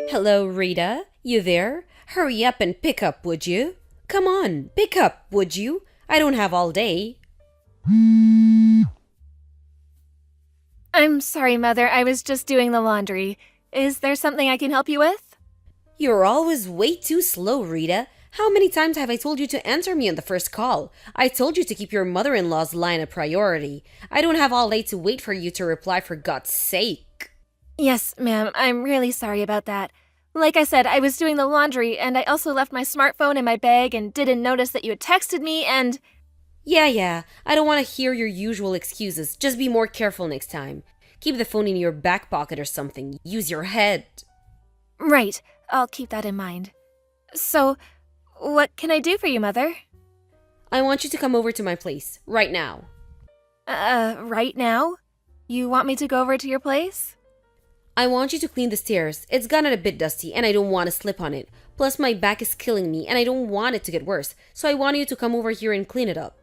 Hello, Rita. You there? Hurry up and pick up, would you? Come on, pick up, would you? I don't have all day. I'm sorry, Mother. I was just doing the laundry. Is there something I can help you with? You're always way too slow, Rita. How many times have I told you to answer me on the first call? I told you to keep your mother-in-law's line a priority. I don't have all day to wait for you to reply, for God's sake. Yes, ma'am. I'm really sorry about that. Like I said, I was doing the laundry, and I also left my smartphone in my bag and didn't notice that you had texted me, and... Yeah, I don't want to hear your usual excuses. Just be more careful next time. Keep the phone in your back pocket or something. Use your head. Right. I'll keep that in mind. So, what can I do for you, Mother? I want you to come over to my place, right now. Right now? You want me to go over to your place? I want you to clean the stairs. It's gotten a bit dusty and I don't want to slip on it. Plus my back is killing me and I don't want it to get worse. So I want you to come over here and clean it up.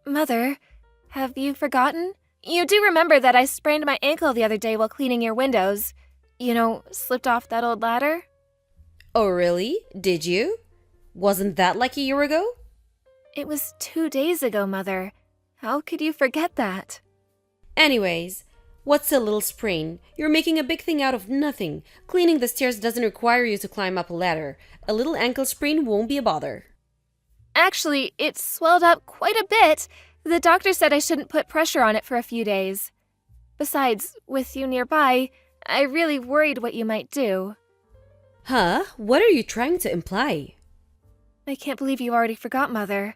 Mother, have you forgotten? You do remember that I sprained my ankle the other day while cleaning your windows. You know, slipped off that old ladder? Oh really? Did you? Wasn't that like a year ago? It was 2 days ago, Mother. How could you forget that? Anyways, what's a little sprain? You're making a big thing out of nothing. Cleaning the stairs doesn't require you to climb up a ladder. A little ankle sprain won't be a bother. Actually, it swelled up quite a bit. The doctor said I shouldn't put pressure on it for a few days. Besides, with you nearby, I really worried what you might do. Huh? What are you trying to imply? I can't believe you already forgot, Mother.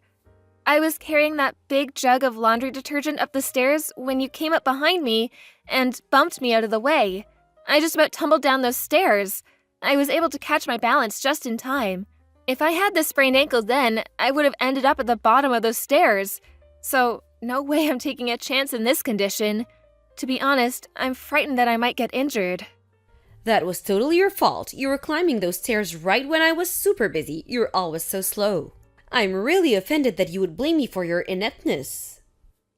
I was carrying that big jug of laundry detergent up the stairs when you came up behind me and bumped me out of the way. I just about tumbled down those stairs. I was able to catch my balance just in time. If I had this sprained ankle then, I would have ended up at the bottom of those stairs. So, no way I'm taking a chance in this condition. To be honest, I'm frightened that I might get injured. That was totally your fault. You were climbing those stairs right when I was super busy. You're always so slow. I'm really offended that you would blame me for your ineptness.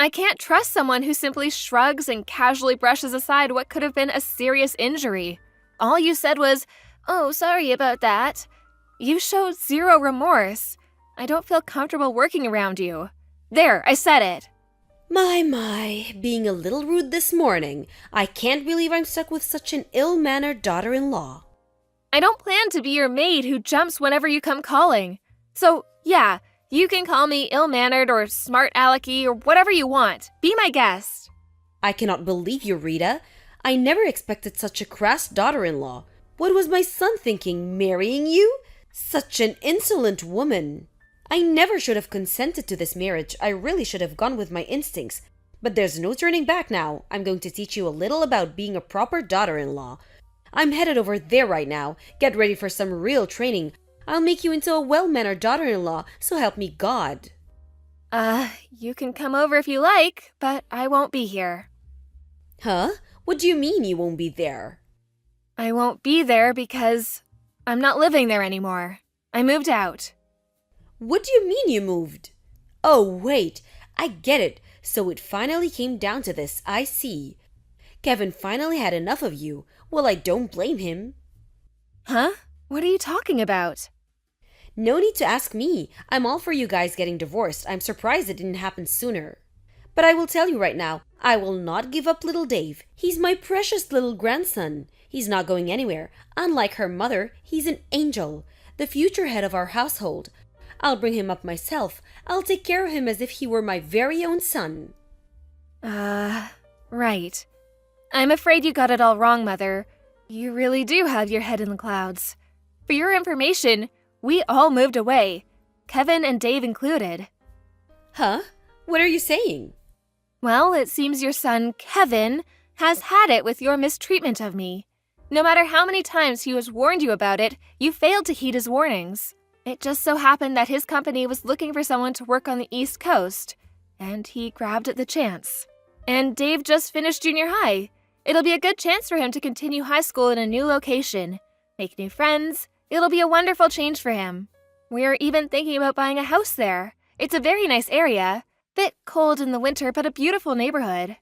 I can't trust someone who simply shrugs and casually brushes aside what could have been a serious injury. All you said was, "Oh, sorry about that." You showed zero remorse. I don't feel comfortable working around you. There, I said it. My, being a little rude this morning. I can't believe I'm stuck with such an ill-mannered daughter-in-law. I don't plan to be your maid who jumps whenever you come calling. So, yeah, you can call me ill-mannered or smart alecky or whatever you want. Be my guest. I cannot believe you, Rita. I never expected such a crass daughter-in-law. What was my son thinking, marrying you? Such an insolent woman. I never should have consented to this marriage. I really should have gone with my instincts. But there's no turning back now. I'm going to teach you a little about being a proper daughter-in-law. I'm headed over there right now. Get ready for some real training. I'll make you into a well-mannered daughter-in-law, so help me God. You can come over if you like, but I won't be here. Huh? What do you mean you won't be there? I won't be there because I'm not living there anymore. I moved out. What do you mean you moved? Oh, wait. I get it. So it finally came down to this. I see. Kevin finally had enough of you. Well, I don't blame him. Huh? What are you talking about? No need to ask me. I'm all for you guys getting divorced. I'm surprised it didn't happen sooner. But I will tell you right now, I will not give up little Dave. He's my precious little grandson. He's not going anywhere. Unlike her mother, he's an angel. The future head of our household. I'll bring him up myself. I'll take care of him as if he were my very own son. Right. I'm afraid you got it all wrong, Mother. You really do have your head in the clouds. For your information, we all moved away. Kevin and Dave included. Huh? What are you saying? Well, it seems your son, Kevin, has had it with your mistreatment of me. No matter how many times he has warned you about it, you failed to heed his warnings. It just so happened that his company was looking for someone to work on the East Coast, and he grabbed at the chance. And Dave just finished junior high. It'll be a good chance for him to continue high school in a new location, make new friends. It'll be a wonderful change for him. We're even thinking about buying a house there. It's a very nice area. Bit cold in the winter, but a beautiful neighborhood.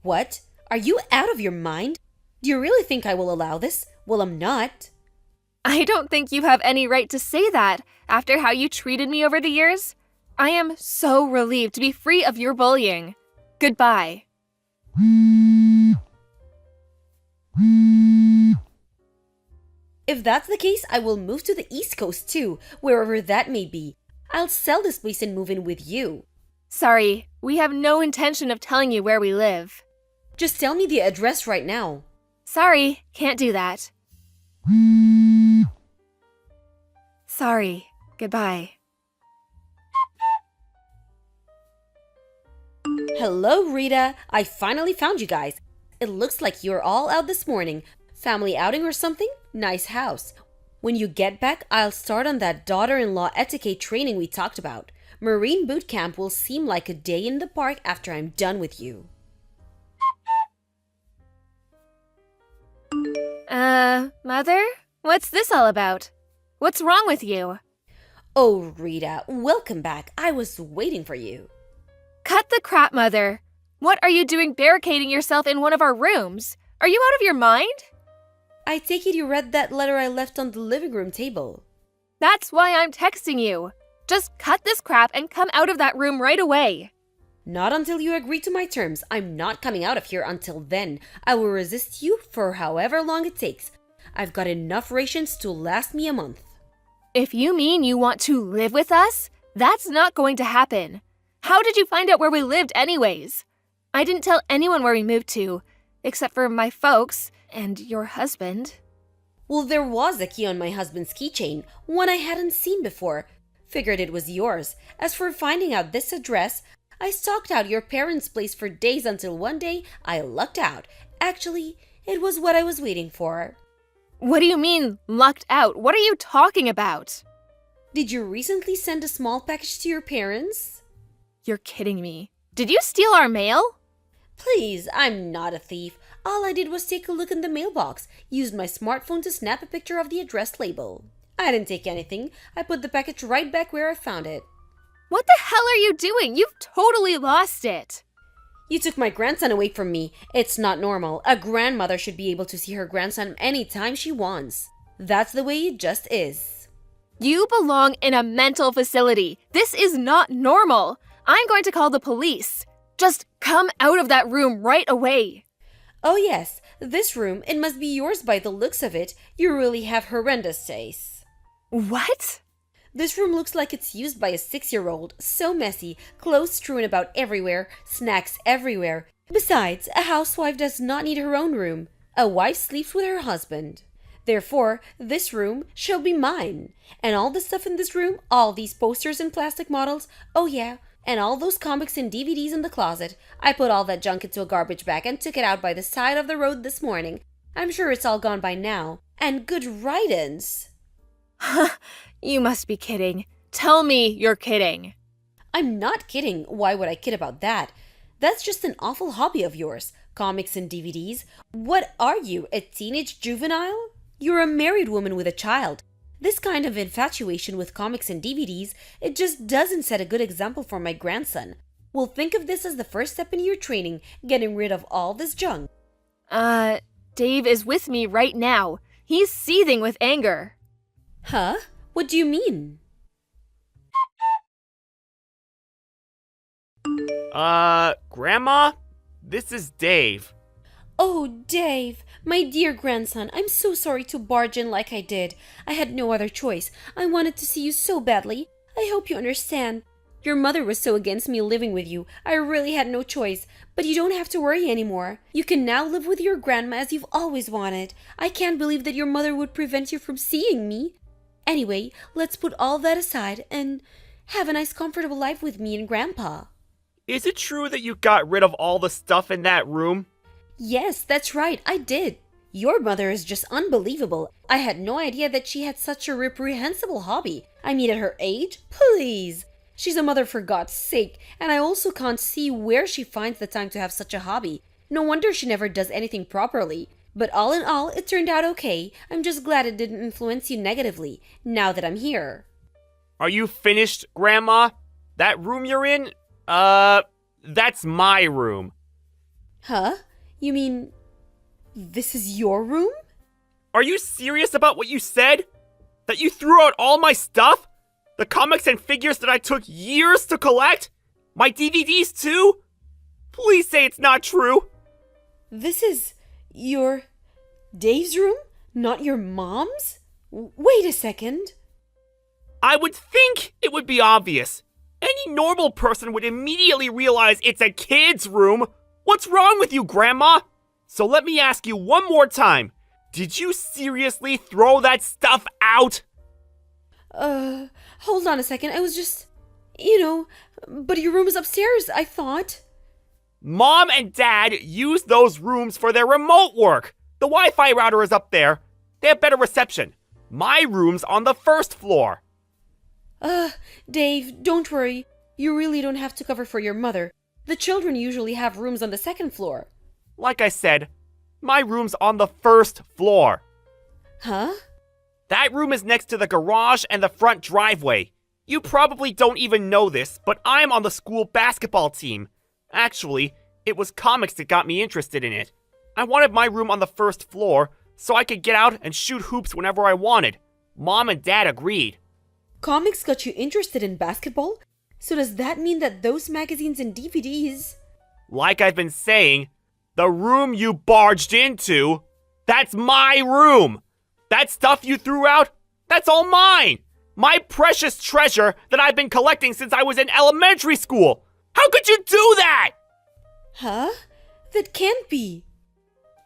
What? Are you out of your mind? Do you really think I will allow this? Well, I'm not. I don't think you have any right to say that after how you treated me over the years. I am so relieved to be free of your bullying. Goodbye. If that's the case, I will move to the East Coast too, wherever that may be. I'll sell this place and move in with you. Sorry, we have no intention of telling you where we live. Just tell me the address right now. Sorry, can't do that. Sorry, goodbye. Hello, Rita. I finally found you guys. It looks like you're all out this morning. Family outing or something? Nice house. When you get back, I'll start on that daughter-in-law etiquette training we talked about. Marine boot camp will seem like a day in the park after I'm done with you. Mother? What's this all about? What's wrong with you? Oh, Rita, welcome back. I was waiting for you. Cut the crap, Mother. What are you doing barricading yourself in one of our rooms? Are you out of your mind? I take it you read that letter I left on the living room table. That's why I'm texting you. Just cut this crap and come out of that room right away. Not until you agree to my terms. I'm not coming out of here until then. I will resist you for however long it takes. I've got enough rations to last me a month. If you mean you want to live with us, that's not going to happen. How did you find out where we lived anyways? I didn't tell anyone where we moved to, except for my folks and your husband. Well, there was a key on my husband's keychain, one I hadn't seen before. Figured it was yours. As for finding out this address, I stalked out your parents' place for days until one day I lucked out. Actually, it was what I was waiting for. What do you mean, lucked out? What are you talking about? Did you recently send a small package to your parents? You're kidding me. Did you steal our mail? Please, I'm not a thief. All I did was take a look in the mailbox, used my smartphone to snap a picture of the address label. I didn't take anything. I put the package right back where I found it. What the hell are you doing? You've totally lost it. You took my grandson away from me. It's not normal. A grandmother should be able to see her grandson anytime she wants. That's the way it just is. You belong in a mental facility. This is not normal. I'm going to call the police. Just come out of that room right away. Oh yes, this room, it must be yours by the looks of it. You really have horrendous taste. What? This room looks like it's used by a 6-year-old. So messy, clothes strewn about everywhere, snacks everywhere. Besides, a housewife does not need her own room. A wife sleeps with her husband. Therefore, this room shall be mine. And all the stuff in this room, all these posters and plastic models, oh yeah, and all those comics and DVDs in the closet. I put all that junk into a garbage bag and took it out by the side of the road this morning. I'm sure it's all gone by now. And good riddance. You must be kidding. Tell me you're kidding. I'm not kidding. Why would I kid about that? That's just an awful hobby of yours. Comics and DVDs. What are you, a teenage juvenile? You're a married woman with a child. This kind of infatuation with comics and DVDs, it just doesn't set a good example for my grandson. Well, think of this as the first step in your training, getting rid of all this junk. Dave is with me right now. He's seething with anger. Huh? What do you mean? Grandma? This is Dave. Oh, Dave, my dear grandson, I'm so sorry to barge in like I did. I had no other choice. I wanted to see you so badly. I hope you understand. Your mother was so against me living with you. I really had no choice. But you don't have to worry anymore. You can now live with your grandma as you've always wanted. I can't believe that your mother would prevent you from seeing me. Anyway, let's put all that aside and have a nice comfortable life with me and Grandpa. Is it true that you got rid of all the stuff in that room? Yes, that's right, I did. Your mother is just unbelievable. I had no idea that she had such a reprehensible hobby. I mean, at her age? Please. She's a mother for God's sake, and I also can't see where she finds the time to have such a hobby. No wonder she never does anything properly. But all in all, it turned out okay. I'm just glad it didn't influence you negatively, now that I'm here. Are you finished, Grandma? That room you're in? That's my room. Huh? You mean, this is your room? Are you serious about what you said? That you threw out all my stuff? The comics and figures that I took years to collect? My DVDs too? Please say it's not true. This is your Dave's room, not your mom's? Wait a second. I would think it would be obvious. Any normal person would immediately realize it's a kid's room. What's wrong with you, Grandma? So let me ask you one more time. Did you seriously throw that stuff out? Hold on a second. I was just, but your room is upstairs, I thought. Mom and Dad use those rooms for their remote work. The Wi-Fi router is up there. They have better reception. My room's on the first floor. Dave, don't worry. You really don't have to cover for your mother. The children usually have rooms on the second floor. Like I said, my room's on the first floor. Huh? That room is next to the garage and the front driveway. You probably don't even know this, but I'm on the school basketball team. Actually, it was comics that got me interested in it. I wanted my room on the first floor so I could get out and shoot hoops whenever I wanted. Mom and Dad agreed. Comics got you interested in basketball? So does that mean that those magazines and DVDs... Like I've been saying, the room you barged into, that's my room. That stuff you threw out, that's all mine. My precious treasure that I've been collecting since I was in elementary school. How could you do that? Huh? That can't be.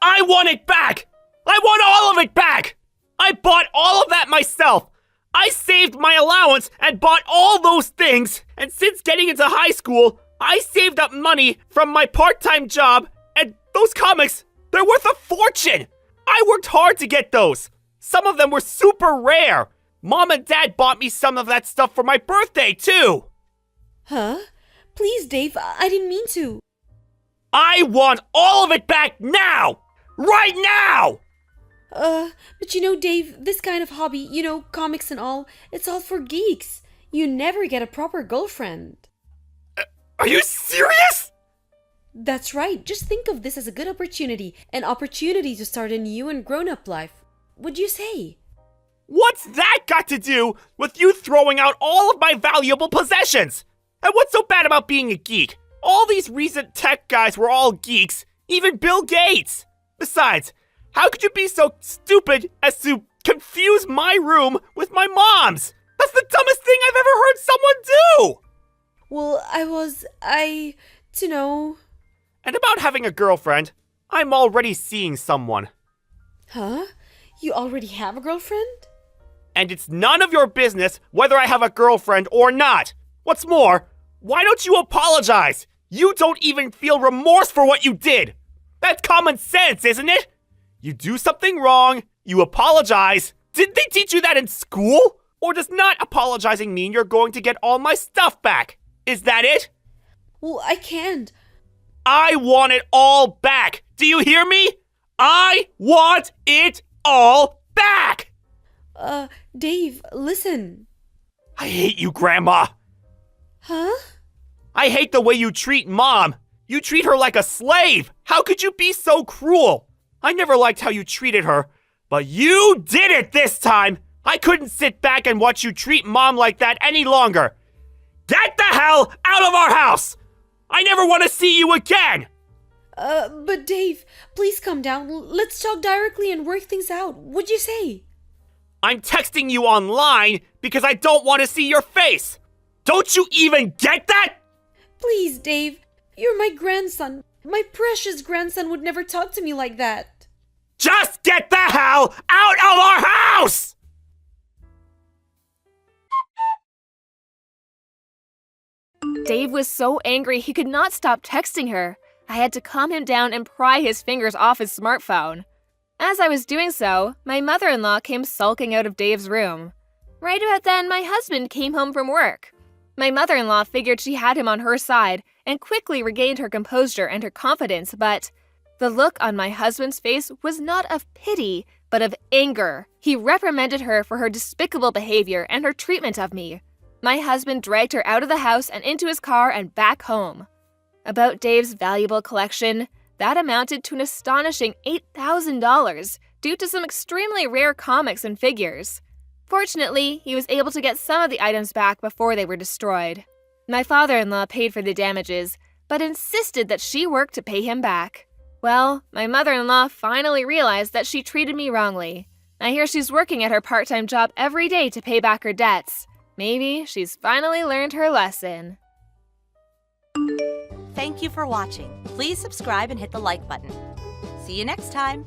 I want it back. I want all of it back. I bought all of that myself. I saved my allowance and bought all those things. And since getting into high school, I saved up money from my part-time job. And those comics, they're worth a fortune. I worked hard to get those. Some of them were super rare. Mom and Dad bought me some of that stuff for my birthday, too. Huh? Please, Dave, I didn't mean to. I want all of it back now! Right now! But Dave, this kind of hobby, comics and all, it's all for geeks. You never get a proper girlfriend. Are you serious? That's right. Just think of this as a good opportunity. An opportunity to start a new and grown-up life. What'd you say? What's that got to do with you throwing out all of my valuable possessions? And what's so bad about being a geek? All these recent tech guys were all geeks, even Bill Gates. Besides, how could you be so stupid as to confuse my room with my mom's? That's the dumbest thing I've ever heard someone do! Well, to know... And about having a girlfriend, I'm already seeing someone. Huh? You already have a girlfriend? And it's none of your business whether I have a girlfriend or not. What's more, why don't you apologize? You don't even feel remorse for what you did. That's common sense, isn't it? You do something wrong, you apologize. Didn't they teach you that in school? Or does not apologizing mean you're going to get all my stuff back? Is that it? Well, I can't. I want it all back. Do you hear me? I want it all back. Dave, listen. I hate you, Grandma. Huh? I hate the way you treat Mom. You treat her like a slave. How could you be so cruel? I never liked how you treated her, but you did it this time. I couldn't sit back and watch you treat Mom like that any longer. Get the hell out of our house! I never want to see you again! But Dave, please calm down. Let's talk directly and work things out. What'd you say? I'm texting you online because I don't want to see your face. Don't you even get that? Please, Dave. You're my grandson. My precious grandson would never talk to me like that. Just get the hell out of our house! Dave was so angry he could not stop texting her. I had to calm him down and pry his fingers off his smartphone. As I was doing so, my mother-in-law came sulking out of Dave's room. Right about then, my husband came home from work. My mother-in-law figured she had him on her side and quickly regained her composure and her confidence, but the look on my husband's face was not of pity, but of anger. He reprimanded her for her despicable behavior and her treatment of me. My husband dragged her out of the house and into his car and back home. About Dave's valuable collection, that amounted to an astonishing $8,000. due to some extremely rare comics and figures. Fortunately, he was able to get some of the items back before they were destroyed. My father-in-law paid for the damages, but insisted that she work to pay him back. Well, my mother-in-law finally realized that she treated me wrongly. I hear she's working at her part-time job every day to pay back her debts. Maybe she's finally learned her lesson. Thank you for watching. Please subscribe and hit the like button. See you next time.